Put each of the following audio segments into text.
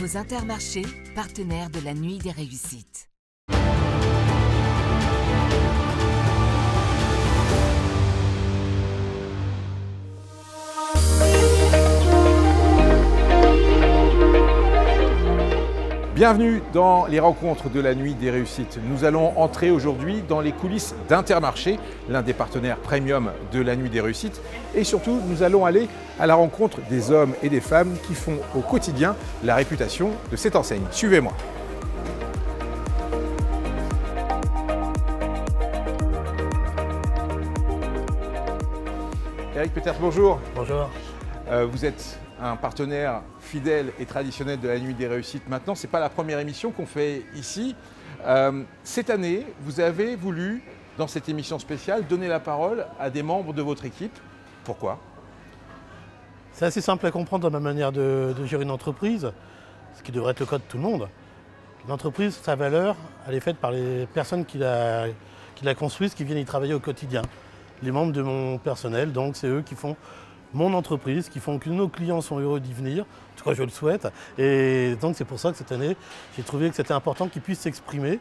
Vos Intermarchés, partenaires de la Nuit des Réussites. Bienvenue dans les rencontres de la Nuit des Réussites. Nous allons entrer aujourd'hui dans les coulisses d'Intermarché, l'un des partenaires premium de la Nuit des Réussites. Et surtout, nous allons aller à la rencontre des hommes et des femmes qui font au quotidien la réputation de cette enseigne. Suivez-moi. Eric Peters, bonjour. Bonjour. Vous êtes un partenaire fidèle et traditionnel de la Nuit des Réussites. Maintenant, ce n'est pas la première émission qu'on fait ici. Cette année, vous avez voulu, dans cette émission spéciale, donner la parole à des membres de votre équipe. Pourquoi? C'est assez simple à comprendre dans ma manière de gérer une entreprise, ce qui devrait être le cas de tout le monde. L'entreprise, sa valeur, elle est faite par les personnes qui la construisent, qui viennent y travailler au quotidien. Les membres de mon personnel, donc c'est eux qui font mon entreprise, qui font que nos clients sont heureux d'y venir, en tout cas je le souhaite. Et donc c'est pour ça que cette année, j'ai trouvé que c'était important qu'ils puissent s'exprimer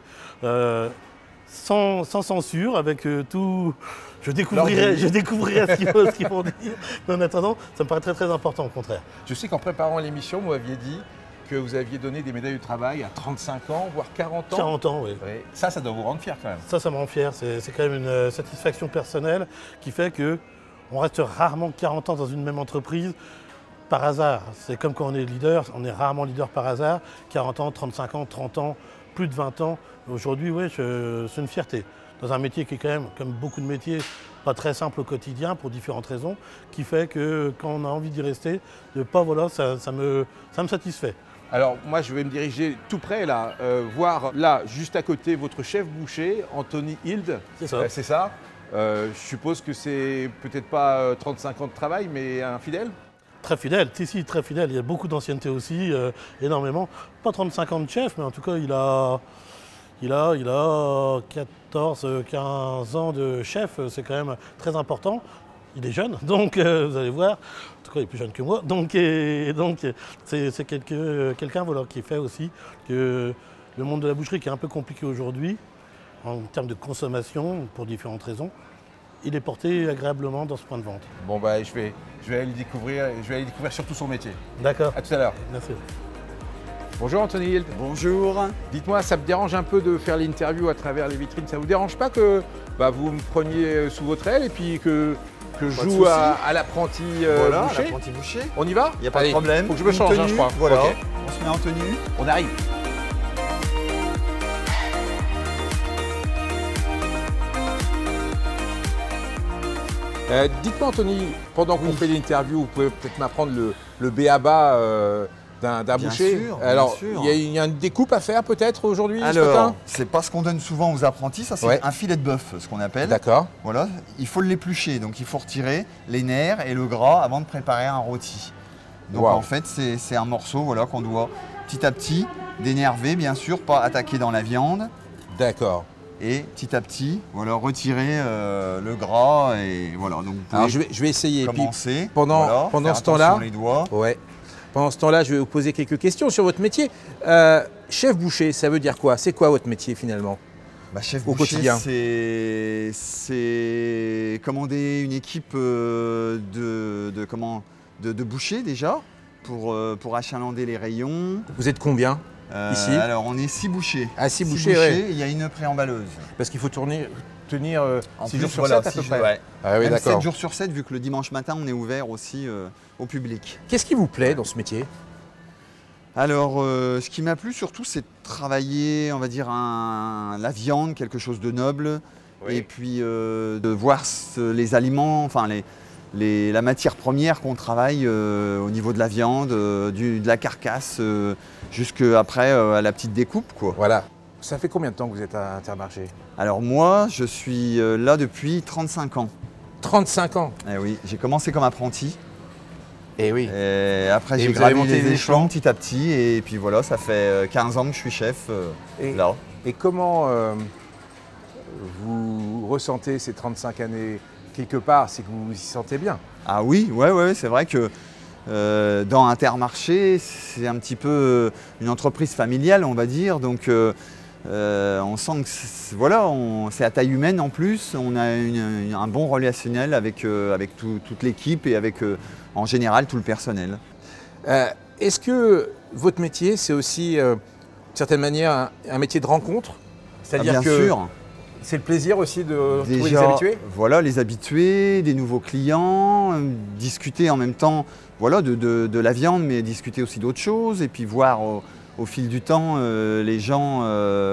sans censure, avec tout. Je découvrirai ce qu'ils vont dire. Mais en attendant, ça me paraît très très important au contraire. Je sais qu'en préparant l'émission, vous m'aviez dit que vous aviez donné des médailles de travail à 35 ans, voire 40 ans. 40 ans, oui. Ça doit vous rendre fier quand même. Ça me rend fier. C'est quand même une satisfaction personnelle qui fait que on reste rarement 40 ans dans une même entreprise par hasard. C'est comme quand on est leader, on est rarement leader par hasard. 40 ans, 35 ans, 30 ans, plus de 20 ans. Aujourd'hui, oui, c'est une fierté. Dans un métier qui est quand même, comme beaucoup de métiers, pas très simple au quotidien pour différentes raisons, qui fait que quand on a envie d'y rester, ça me satisfait. Alors moi je vais me diriger tout près là, voir là juste à côté votre chef boucher, Anthony Hild. C'est ça. C'est ça. Je suppose que c'est peut-être pas 35 ans de travail, mais un fidèle? Très fidèle, si, très fidèle. Il y a beaucoup d'ancienneté aussi, énormément. Pas 35 ans de chef, mais en tout cas, il a 14, 15 ans de chef. C'est quand même très important. Il est jeune, donc vous allez voir. En tout cas, il est plus jeune que moi. Donc c'est quelqu'un voilà, qui fait aussi que le monde de la boucherie, qui est un peu compliqué aujourd'hui, en termes de consommation, pour différentes raisons, il est porté agréablement dans ce point de vente. Bon bah je vais aller le découvrir, surtout son métier. D'accord. À tout à l'heure. Merci. Bonjour Anthony Hild. Bonjour. Dites-moi, ça me dérange un peu de faire l'interview à travers les vitrines. Ça vous dérange pas que vous me preniez sous votre aile et puis que je joue à l'apprenti voilà, boucher? L'apprenti boucher. On y va? Il n'y a pas de problème. Faut que je me change, je crois. Voilà, Okay. on se met en tenue. On arrive. Dites-moi Anthony, pendant qu'on fait l'interview, vous pouvez peut-être m'apprendre le b.a.-ba d'un boucher. Sûr, alors, bien sûr. Il y a une découpe à faire peut-être aujourd'hui ce Alors, matin? c'est pas ce qu'on donne souvent aux apprentis, ça c'est un filet de bœuf, ce qu'on appelle. D'accord. Voilà, il faut l'éplucher, donc il faut retirer les nerfs et le gras avant de préparer un rôti. Donc en fait, c'est un morceau voilà, qu'on doit petit à petit dénerver, bien sûr, pas attaquer dans la viande. D'accord. Et petit à petit, voilà, retirer le gras et voilà. Donc vous Alors pouvez je vais essayer. commencer. Puis, pendant ce temps-là, les doigts. ouais. Pendant ce temps-là, je vais vous poser quelques questions sur votre métier. Chef boucher, ça veut dire quoi? C'est quoi votre métier finalement? Chef au boucher, quotidien, c'est commander une équipe de bouchers déjà pour achalander les rayons. Vous êtes combien ici? Alors on est 6 bouchers. Ah, 6 bouchers, ouais. Il y a une préemballeuse. Parce qu'il faut tenir 6 jours sur voilà, 7 à peu près. Ouais. Ah oui, Même d'accord. 7 jours sur 7, vu que le dimanche matin, on est ouvert aussi au public. Qu'est-ce qui vous plaît dans ce métier? Alors, ce qui m'a plu surtout, c'est de travailler, on va dire, la viande, quelque chose de noble. Oui. Et puis de voir les aliments, enfin la matière première qu'on travaille au niveau de la viande, de la carcasse, jusqu'après à la petite découpe, quoi. Voilà. Ça fait combien de temps que vous êtes à Intermarché? Alors moi, je suis là depuis 35 ans. 35 ans? Eh oui, j'ai commencé comme apprenti. Et oui. Et après, j'ai vous avez gravi monté les les échelons petit à petit. Et puis voilà, ça fait 15 ans que je suis chef là. Et comment vous ressentez ces 35 années quelque part? C'est que vous vous y sentez bien? Ah oui, ouais, c'est vrai que dans Intermarché, c'est un petit peu une entreprise familiale, on va dire. Donc on sent que c'est à taille humaine en plus. On a un bon relationnel avec toute l'équipe et avec en général tout le personnel. Est-ce que votre métier, c'est aussi, d'une certaine manière, un métier de rencontre? C'est-à-dire bien que sûr. c'est le plaisir aussi de trouver les Déjà, habitués? voilà, les habitués, des nouveaux clients, discuter en même temps voilà, de la viande, mais discuter aussi d'autres choses, et puis voir au fil du temps les gens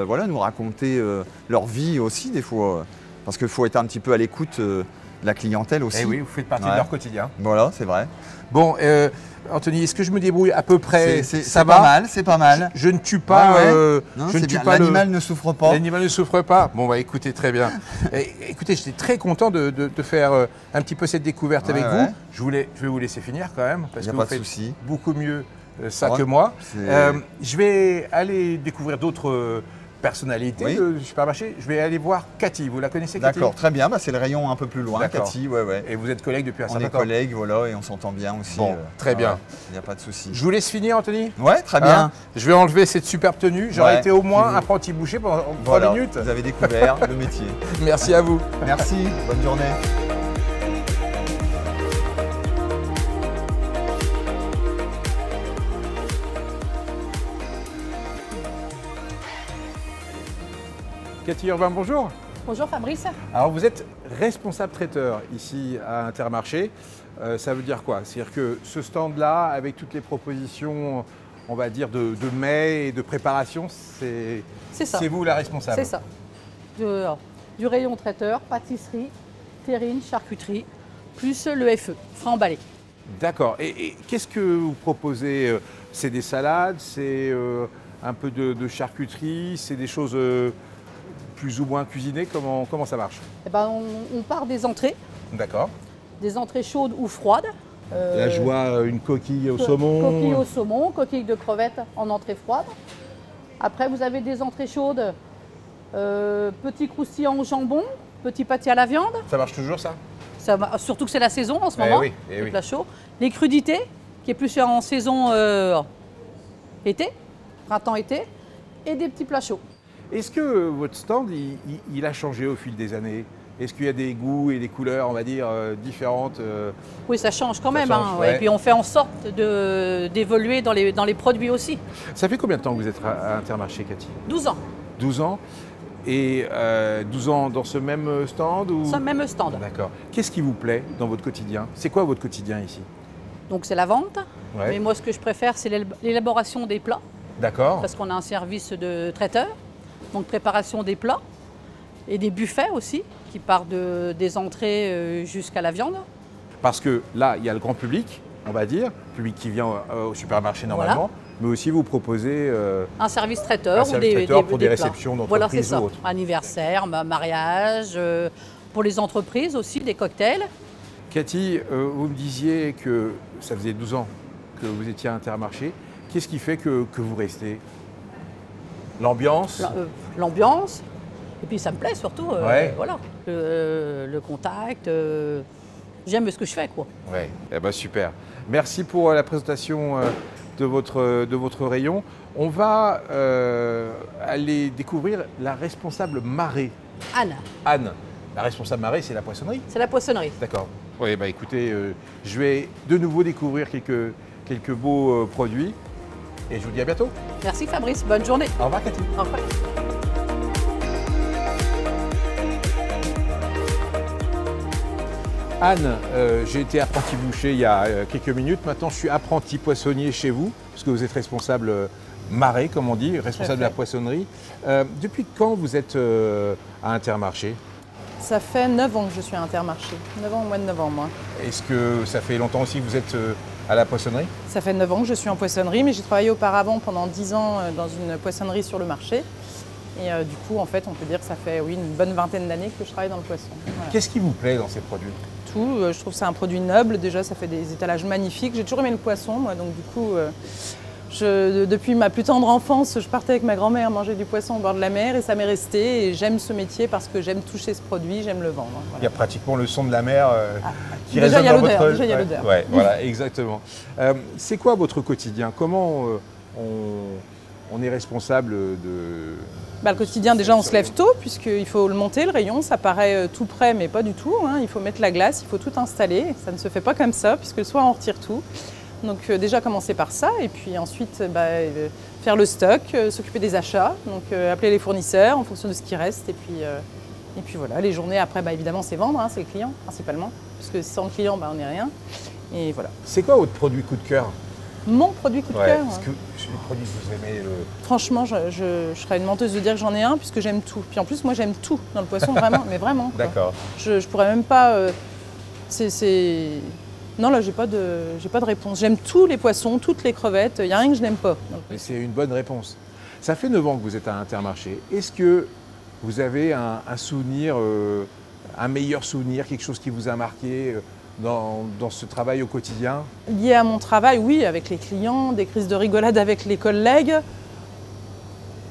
voilà, nous raconter leur vie aussi des fois, parce qu'il faut être un petit peu à l'écoute de la clientèle aussi. Eh oui, vous faites partie de leur quotidien. Voilà, c'est vrai. Bon, Anthony, est-ce que je me débrouille à peu près? Ça va? Pas mal, c'est pas mal. Je ne tue pas. L'animal ne souffre pas. L'animal ne souffre pas. Bon, bah écoutez, très bien. Écoutez, j'étais très content de faire un petit peu cette découverte avec vous. Je vais vous laisser finir quand même, parce que vous faites beaucoup mieux ça que moi. Je vais aller découvrir d'autres personnalité du supermarché. Je vais aller voir Cathy. Vous la connaissez, Cathy? D'accord, très bien. C'est le rayon un peu plus loin, Cathy. Ouais. Et vous êtes collègues depuis un certain temps? On est collègues, voilà, et on s'entend bien aussi. Bon, très bien. Il n'y a pas de souci. Je vous laisse finir, Anthony? Ouais, très bien. Je vais enlever cette superbe tenue. J'aurais été au moins apprenti boucher pendant 3 minutes. Vous avez découvert le métier. Merci à vous. Merci, bonne journée. Cathy Urbain, bonjour. Bonjour Fabrice. Alors vous êtes responsable traiteur ici à Intermarché. Ça veut dire quoi? C'est-à-dire que ce stand-là, avec toutes les propositions, on va dire, de mets et de préparation, c'est vous la responsable? C'est ça. Du rayon traiteur, pâtisserie, terrine, charcuterie, plus le FE, frais emballé. D'accord. Et qu'est-ce que vous proposez? C'est des salades, c'est un peu de charcuterie, c'est des choses plus ou moins cuisinées? Comment ça marche? Eh ben, on part des entrées. D'accord. Des entrées chaudes ou froides. Là, je vois une coquille au saumon. Coquille au saumon, coquille de crevettes en entrée froide. Après, vous avez des entrées chaudes, petits croustillants au jambon, petits pâtés à la viande. Ça marche toujours, ça? Surtout que c'est la saison en ce moment, les plats chauds. Les crudités, qui est plus en saison été, printemps-été, et des petits plats chauds. Est-ce que votre stand, il a changé au fil des années? Est-ce qu'il y a des goûts et des couleurs, on va dire, différentes? Oui, ça change quand même. Et puis on fait en sorte d'évoluer dans les produits aussi. Ça fait combien de temps que vous êtes à Intermarché, Cathy? 12 ans. 12 ans. Et 12 ans dans ce même stand ou... Ce même stand. D'accord. Qu'est-ce qui vous plaît dans votre quotidien? C'est quoi votre quotidien ici? Donc c'est la vente. Mais moi, ce que je préfère, c'est l'élaboration des plats. D'accord. Parce qu'on a un service de traiteur. Donc préparation des plats et des buffets aussi, qui partent des entrées jusqu'à la viande. Parce que là, il y a le grand public, on va dire, public qui vient au supermarché normalement, mais aussi vous proposez un service traiteur pour des réceptions d'entreprises ou autres. Anniversaire, mariage, pour les entreprises aussi, des cocktails. Cathy, vous me disiez que ça faisait 12 ans que vous étiez à Intermarché. Qu'est-ce qui fait que vous restez? L'ambiance? L'ambiance, et puis ça me plaît surtout, voilà, le contact, j'aime ce que je fais, quoi. Ouais, eh ben super. Merci pour la présentation de votre rayon. On va aller découvrir la responsable marée. Anne. Anne, la responsable marée, c'est la poissonnerie? C'est la poissonnerie. D'accord. Oui, bah écoutez, je vais de nouveau découvrir quelques beaux produits. Et je vous dis à bientôt. Merci Fabrice, bonne journée. Au revoir Cathy. Au revoir. Anne, j'ai été apprenti boucher il y a quelques minutes. Maintenant, je suis apprenti poissonnier chez vous, parce que vous êtes responsable marée, comme on dit, responsable de la poissonnerie. Depuis quand vous êtes à Intermarché? Ça fait 9 ans que je suis à Intermarché. 9 ans au mois de novembre, moi. Est-ce que ça fait longtemps aussi que vous êtes à la poissonnerie? Ça fait 9 ans que je suis en poissonnerie, mais j'ai travaillé auparavant pendant 10 ans dans une poissonnerie sur le marché. Et du coup, en fait, on peut dire que ça fait une bonne vingtaine d'années que je travaille dans le poisson. Voilà. Qu'est-ce qui vous plaît dans ces produits? Tout. Je trouve que c'est un produit noble. Déjà, ça fait des étalages magnifiques. J'ai toujours aimé le poisson, moi, donc du coup, Depuis ma plus tendre enfance, je partais avec ma grand-mère manger du poisson au bord de la mer et ça m'est resté. Et j'aime ce métier parce que j'aime toucher ce produit, j'aime le vendre. Voilà. Il y a pratiquement le son de la mer qui déjà, résonne dans votre... Déjà, il y a l'odeur. Ouais, voilà, exactement. C'est quoi votre quotidien? Comment on est responsable de... Le quotidien, déjà, on se lève tôt puisqu'il faut le monter, le rayon. Ça paraît tout prêt, mais pas du tout. Hein. Il faut mettre la glace, il faut tout installer. Ça ne se fait pas comme ça puisque le soir, on retire tout. Donc déjà commencer par ça et puis ensuite faire le stock, s'occuper des achats, donc appeler les fournisseurs en fonction de ce qui reste et puis voilà, les journées après évidemment c'est vendre, hein, c'est le client principalement, parce que sans le client on n'est rien et voilà. C'est quoi votre produit coup de cœur? Mon produit coup de cœur? Parce que les produits que vous aimez... Franchement, je serais une menteuse de dire que j'en ai un puisque j'aime tout. Puis en plus moi j'aime tout dans le poisson vraiment, mais vraiment. D'accord. Je pourrais même pas... Non, là, j'ai pas de réponse. J'aime tous les poissons, toutes les crevettes. Il n'y a rien que je n'aime pas. Mais c'est une bonne réponse. Ça fait 9 ans que vous êtes à Intermarché. Est-ce que vous avez un souvenir, un meilleur souvenir, quelque chose qui vous a marqué dans ce travail au quotidien? Lié à mon travail, oui, avec les clients, des crises de rigolade avec les collègues.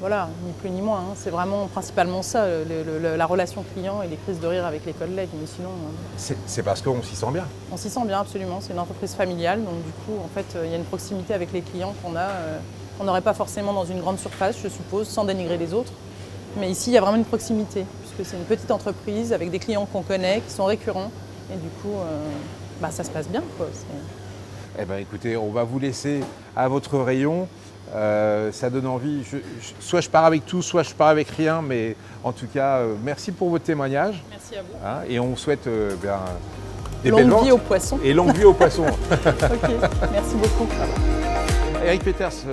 Voilà, ni plus ni moins. Hein. C'est vraiment principalement ça, la relation client et les crises de rire avec les collègues. Mais sinon, c'est parce qu'on s'y sent bien. On s'y sent bien, absolument. C'est une entreprise familiale, donc du coup, en fait, il y a une proximité avec les clients qu'on n'aurait pas forcément dans une grande surface, je suppose, sans dénigrer les autres. Mais ici, il y a vraiment une proximité, puisque c'est une petite entreprise avec des clients qu'on connaît, qui sont récurrents, et du coup, ça se passe bien, quoi. Eh bien, écoutez, on va vous laisser à votre rayon. Ça donne envie. Soit je pars avec tout, soit je pars avec rien. Mais en tout cas, merci pour votre témoignage. Merci à vous. Hein, et on souhaite des longue belles ventes. Vie aux poissons. Et longue vie aux poissons. Ok, merci beaucoup. Eric Peters,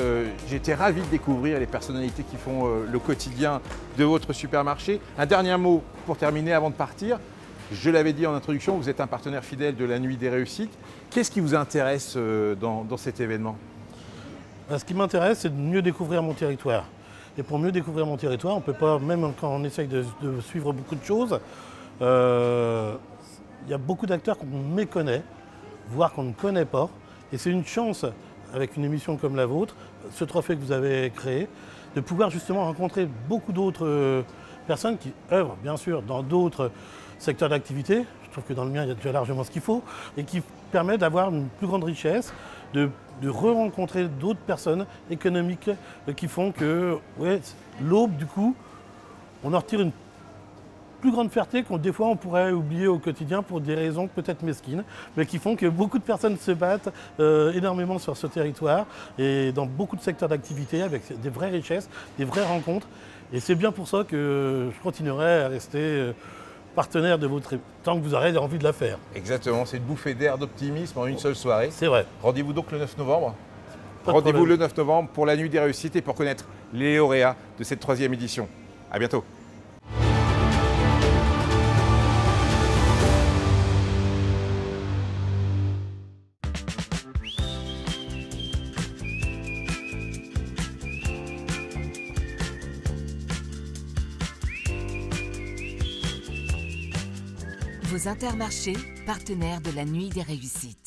j'ai été ravi de découvrir les personnalités qui font le quotidien de votre supermarché. Un dernier mot pour terminer avant de partir. Je l'avais dit en introduction, vous êtes un partenaire fidèle de la Nuit des Réussites. Qu'est-ce qui vous intéresse dans cet événement? Ce qui m'intéresse, c'est de mieux découvrir mon territoire. Et pour mieux découvrir mon territoire, on ne peut pas, même quand on essaye de suivre beaucoup de choses, il y a beaucoup d'acteurs qu'on méconnaît, voire qu'on ne connaît pas. Et c'est une chance, avec une émission comme la vôtre, ce trophée que vous avez créé, de pouvoir justement rencontrer beaucoup d'autres personnes qui œuvrent, bien sûr, dans d'autres secteurs d'activité. Je trouve que dans le mien, il y a déjà largement ce qu'il faut, et qui permet d'avoir une plus grande richesse, de re-rencontrer d'autres personnes économiques qui font que, l'aube, du coup, on en retire une plus grande fierté qu'on des fois on pourrait oublier au quotidien pour des raisons peut-être mesquines, mais qui font que beaucoup de personnes se battent énormément sur ce territoire et dans beaucoup de secteurs d'activité avec des vraies richesses, des vraies rencontres. Et c'est bien pour ça que je continuerai à rester partenaire de votre tant que vous aurez envie de la faire. Exactement, c'est une bouffée d'air d'optimisme en une seule soirée. C'est vrai. Rendez-vous donc le 9 novembre. Rendez-vous le 9 novembre pour la Nuit des Réussites et pour connaître les lauréats de cette 3e édition. À bientôt. Vos Intermarchés, partenaires de la Nuit des Réussites.